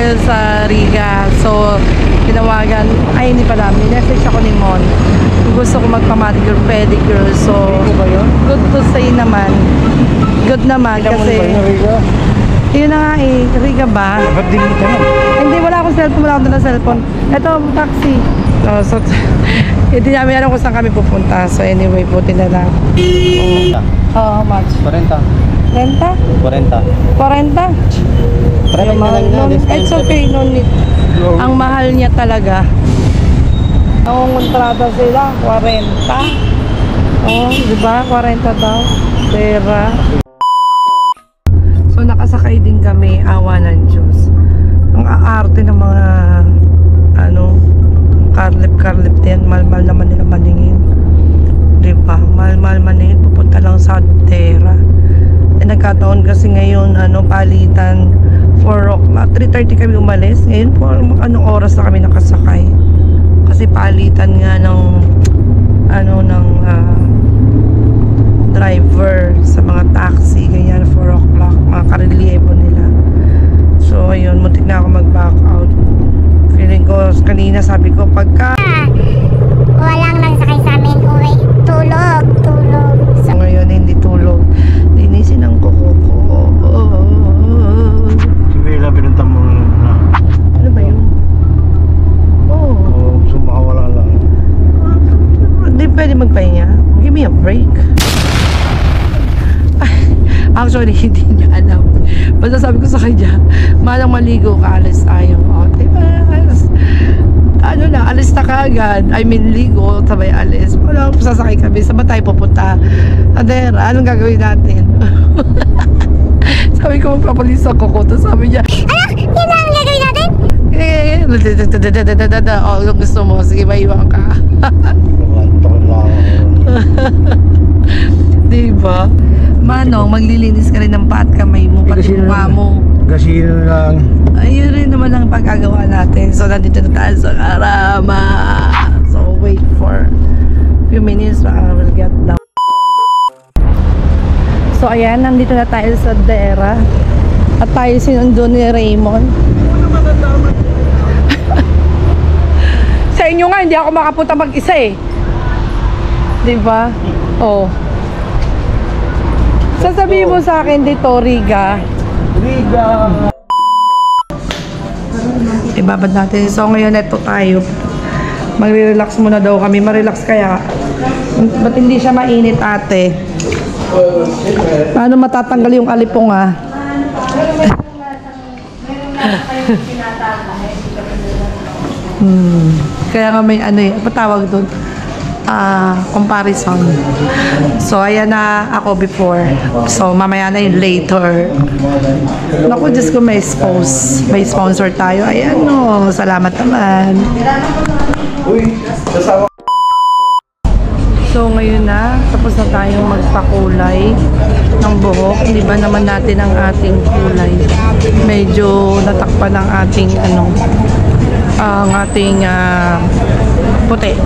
tayo sa Riga. So, tinawagan, ay hindi pala, message ako ni Mon. Gusto ko magpa-manicure, pedicure. So, good to say naman. Good naman kasi... Yun na nga eh, Riga ba? Ba't di mo tanong? Hindi, wala akong cellphone, wala akong cellphone. Ito, taxi. So, hindi namin alam kung saan kami pupunta. So, anyway, buti na lang. How much? 40. 40? 40. 40? Ay, mahal na. It's okay, no need. Ang mahal niya talaga. Nangungontrata sila, 40. Oh, di ba? 40 daw. Pera. So, nakasakay din kami, awa ng Diyos. Ang aarte ng mga, karlip-karlip din. Mal-mal naman nila maningin. Di ba? Mal-mal maningin. Pupunta lang sa Tera. Nagkataon kasi ngayon, palitan. 4 o'clock. 3:30 kami umalis. Ngayon po, anong oras na kami nakasakay. Kasi palitan nga ng, driver sa mga taxi, ganyan, 4 o'clock, mga karelyebo nila. So, ayun, muntik na ako mag-back out. Feeling ko, kanina sabi ko, pagka walang nang sakay sa amin, uwi, tulog. So, ngayon, hindi tulog. Linisin ang kuko ko. Si Bella, binuntan mo na. Ano ba yun? Oo, sumakawala lang. Hindi pwede magpahinga. Give me a break. Actually, hindi niya alam. Basta sabi ko sa kanya, malang maligo ka, alis tayo. O, diba? Alis na kaagad. I mean, ligo, sabay alis. Wala, sasakay kami. Saan ba tayo pupunta? Adera, anong gagawin natin? Sabi ko, magpapalis ako ko. Tapos sabi niya, Yun ang gagawin natin? oh, gusto mo, sige, maiwan ka. Diba? Manong, maglilinis ka rin ng paat kamay mo, pati mukha mo. Gasino lang. Ayun rin naman ang pagkagawa natin. So, nandito na tayo sa Karama. So, wait for a few minutes para we'll get down. So, ayan, nandito na tayo sa Dera. At tayo sinundo ni Raymond. Sa inyo nga, hindi ako makapunta mag-isa eh. Diba? Oh. Sasabihin mo sa akin dito, Riga. Ibabad natin. So ngayon, ito tayo. Magre-relax muna daw kami. Ma-relax kaya. Ba't hindi siya mainit, ate? Paano matatanggal yung alipong, ah? Kaya nga may patawag doon. Comparison. So, ayan na ako before. So, mamaya na yung later. Naku, Diyos ko, may sponsor tayo. Ayan, no. Salamat naman. So, ngayon na. Tapos na tayong magpakulay ng buhok. Di ba naman natin ang ating kulay? Medyo natakpan ng ating, ang ating puti.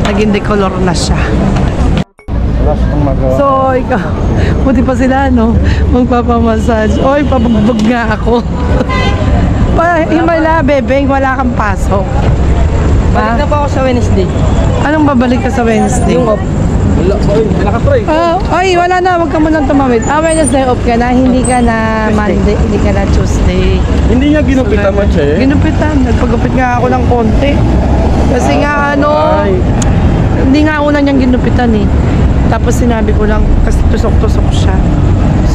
Naging decolor na siya. So, ikaw, buti pa sila, magpapamassage. Oy, pabagbog nga ako. Himala, bebeng, wala kang pasok. Balik na po ako sa Wednesday. Anong babalik ka sa Wednesday? Yung off. Ay, wala na, wag ka munang tumawid. Wednesday off ka na, hindi ka na Monday, hindi ka na Tuesday. Hindi niya ginupitan mo siya eh? Ginupitan, nagpagupit nga ako ng konti. Kasi nga hindi nga una niyang ginupitan eh. Tapos sinabi ko lang, kasi tusok-tusok siya.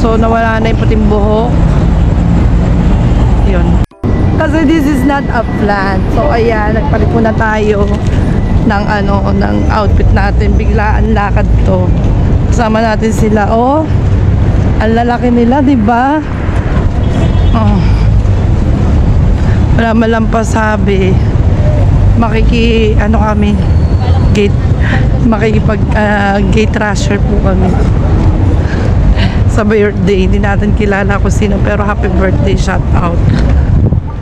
So nawala na yung puting buhok. Yun. Kasi this is not a plan. So ayan, nagpalit muna tayo ng ng outfit natin. Biglaan lakad to. Kasama natin sila. Oh, ang lalaki nila, di ba? Oh. Wala malampas sabi. Kami gate, gate rusher po kami sa birthday. Hindi natin kilala kung sino, pero happy birthday, shout out.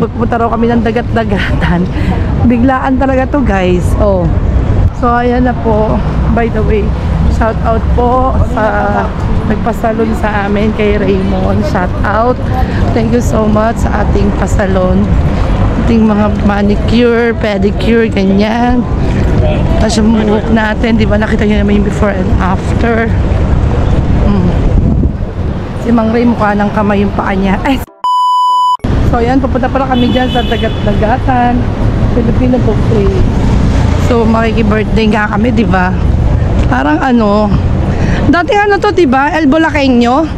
Pupunta raw kami ng dagat-dagatan. Biglaan talaga to, guys. Oh. So ayan na po, by the way, shout out po sa nagpasalon sa amin kay Raymond. Shout out. Thank you so much sa ating pasalon. Ating mga manicure, pedicure, ganyan. Tapos yung buhok natin, di ba nakita nyo naman yung before and after. Si Mang Ray mukha ng kamay yung paa niya. Ay! So yan, pupunta pala kami dyan sa dagat-dagatan. Filipino buffet. So makiki-birthday nga kami, di ba? Parang ano, dating ano to, di ba? El Bulaqueño.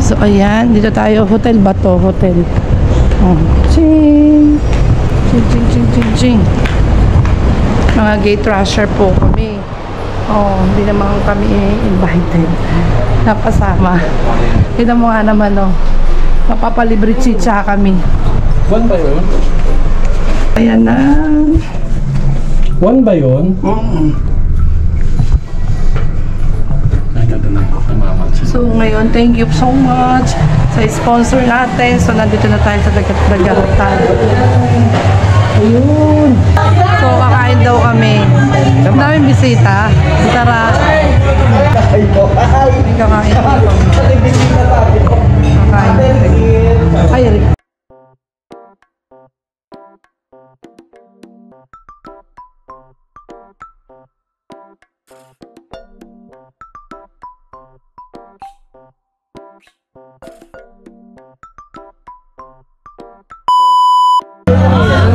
So ayan, dito tayo, hotel ba to? Hotel. Oh, ching. Ching, ching, ching, ching, ching. Mga gate rusher po kami. Oh, hindi naman kami invited. Napasama. Kita mo nga naman, oh. Mapapalibre chicha kami. One ba yun? Ayan na. One ba yun? Ay, ganda na. Namaman siya. So ngayon, thank you so much sa sponsor natin. So nandito na tayo sa dagat-dagatan. Ayun. So kakain daw kami. Ang daming bisita. Tara. May kakain dito. Kakain. Ay, Rick.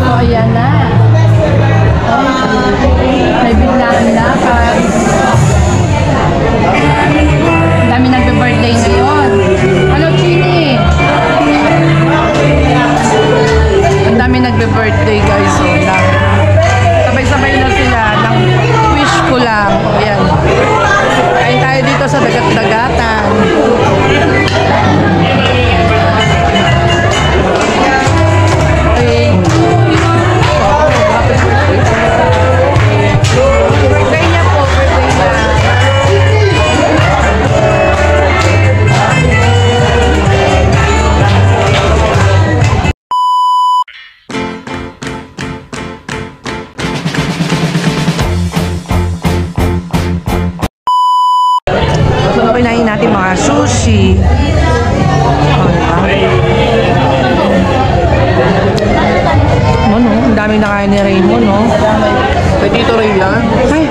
So, ayan na. May biglaan lakad. Ang dami nagbe-birthday ngayon. Hello, Chini! Ang dami nagbe-birthday, guys. So, sabay-sabay na sila ng wish ko lang. Ayan. Kain tayo dito sa dagat-dagatan. Birthday niya po, birthday niya. So, kinain natin mga sushi. Ano, ang daming nakain ni Raymond, no? Kay Tito Ray yan? Ay!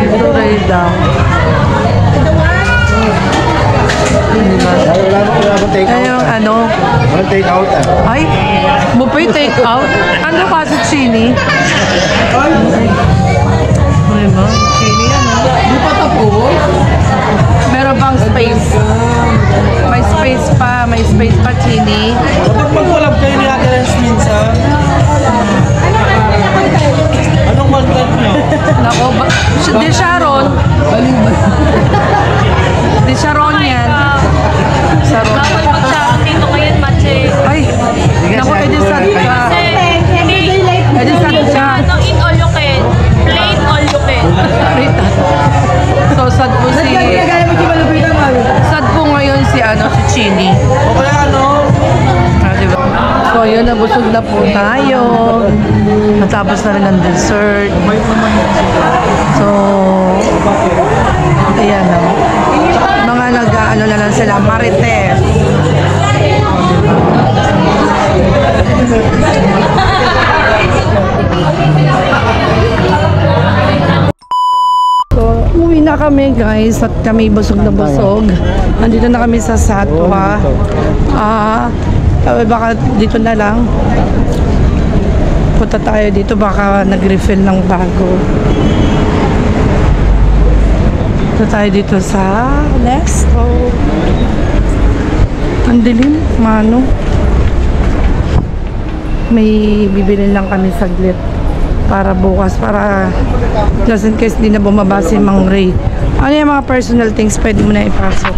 Dito rin daw. Diba? Wala ba take Ay, yung out? ano? Walang take out ah. Ay! Buffet take out? Ano pa si Chini? Diba? Chini yan, no? Di pa tapos? Meron pang space. May space pa. May space pa, Chini. Kapag mag-collab kayo ni Ate Lens minsan, anong content nyo? Nako, di Sharon. Di Sharon yan. Sharon. Bawal mag-shoutout dito ngayon, Mache. Ay! Nako, edisad ka. Kasi, hindi. Edisad ka. Ano, eat all you can. Plain all you can. So, sad po si... Sad po ngayon si, ano, si Chini. O kaya ano? Diba? So, yun, nabusog na po tayo. Natapos na rin ang dessert. So, ayan o. Mga nag-ano na lang sila, marites. So, uwi na kami guys at kami busog na busog. Nandito na kami sa Satwa. Baka dito na lang. Punta tayo dito, baka nag-refill ng bago. Punta tayo dito sa Nesto. Ang dilim, mano. May bibili lang kami saglit para bukas, para just in case di na bumaba si Mang Ray. Ano yung mga personal things pwede mo na ipasok?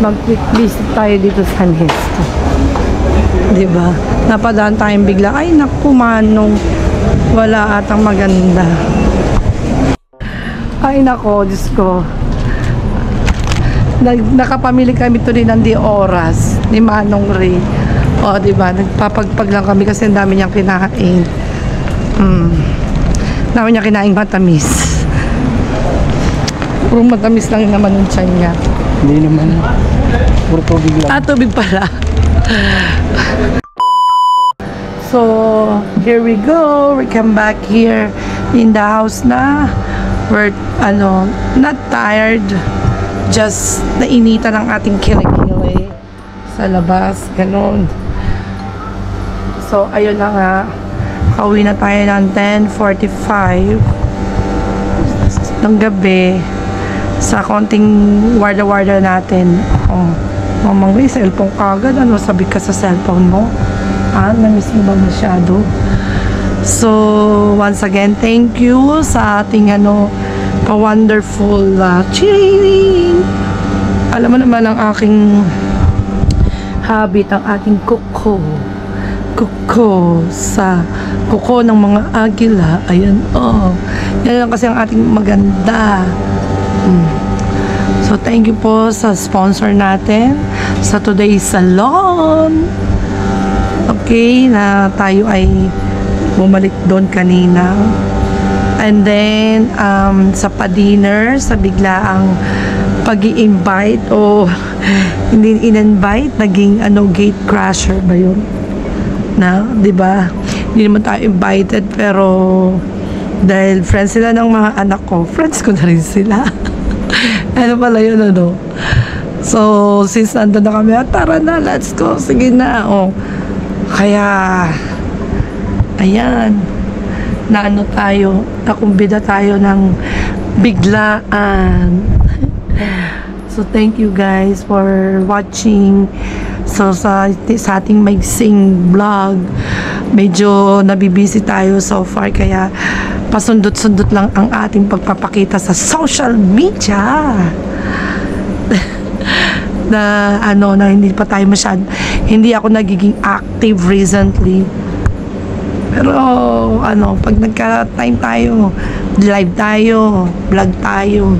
Mag-quick visit tayo dito sa Nesto. Diba? Napadaan tayong bigla. Ay, naku, manong. Wala atang maganda. Ay, nako, Diyos ko. Nakapamili kami tuloy ng di oras ni Manong Ray. O, diba? Nagpapagpag lang kami kasi ang dami niyang kinain. Dami niya kinaing matamis. Puro matamis lang naman yung tiyan niya. Hindi naman. Puro tubig lang. Tubig pala. So, here we go. We come back here in the house na. We're, not tired. Just nainitan ang ating kilikili sa labas. Ganon. So, ayun na nga. Kauwi na tayo ng 10:45 ng gabi sa konting warda-warda natin. Mamang may cellphone kagad. Sabi ka sa cellphone mo? Namiss mo ba masyado? So, once again, thank you sa ating ka-wonderful cheering. Alam mo naman ang aking habit, ang ating kuko sa kuko ng mga agila. Ayan, yan lang kasi ang ating maganda. So, thank you po sa sponsor natin sa Today's Salon. Okay, na tayo ay bumalik doon kanina. And then, sa pa-dinner, sa biglaang pag-i-invite o hindi in-invite, naging gate crasher ba yun? Na, di ba? Hindi naman tayo invited, pero dahil friends sila ng mga anak ko, friends ko na rin sila. Ano pala yun, So, since nandun na kami, tara na, let's go, sige na, Kaya, ayan, nakumbida tayo ng biglaan. So, thank you guys for watching. So, sa ating maigsing vlog, medyo nabibisi tayo so far, kaya pasundot-sundot lang ang ating pagpapakita sa social media. na hindi pa tayo hindi ako nagiging active recently. Pero pag nagka-time tayo, live tayo, vlog tayo.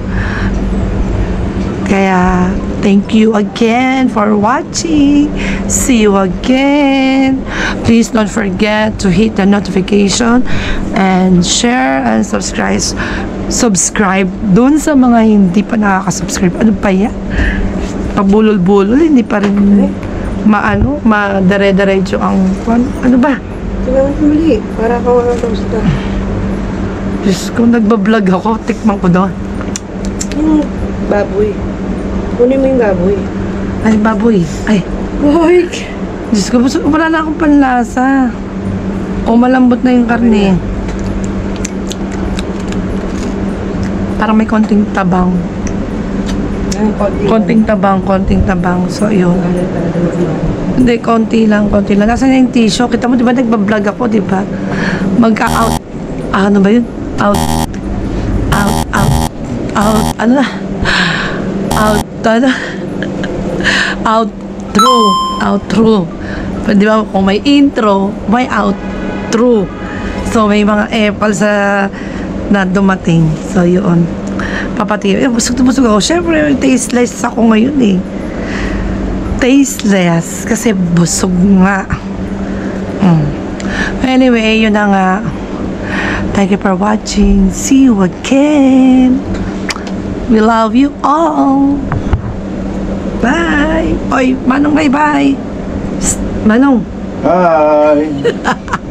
Kaya thank you again for watching. See you again. Please don't forget to hit the notification and share and subscribe dun sa mga hindi pa nakaka-subscribe. Ano pa yan? Pabulol-bulol, hindi pa rin madare-diretso ang ano ba? Tingnan mo muli, para ka walang tosta. Diyos ko, nagbablog ako, tikman ko doon. Yung baboy. Kunin mo yung baboy. Ay, baboy. Ay, Boy! Diyos ko, wala na akong panlasa. Malambot na yung karne. Parang may konting tabang. Konting tabang. So, yun. Hindi, konti lang. Nasaan yung tissue? Kita mo, di ba, nagbablog ako, di ba? Magka-out. Ano ba yun? Out. Ano na? Outro. Di ba, kung may intro, may outro. So, may mga epal na dumating. So, yun. Papatiyo. Busog ako. Siyempre, tasteless ako ngayon tasteless. Kasi busog nga. Anyway, yun na nga. Thank you for watching. See you again. We love you all. Bye. Oy, Manong, bye-bye. Manong. Hi!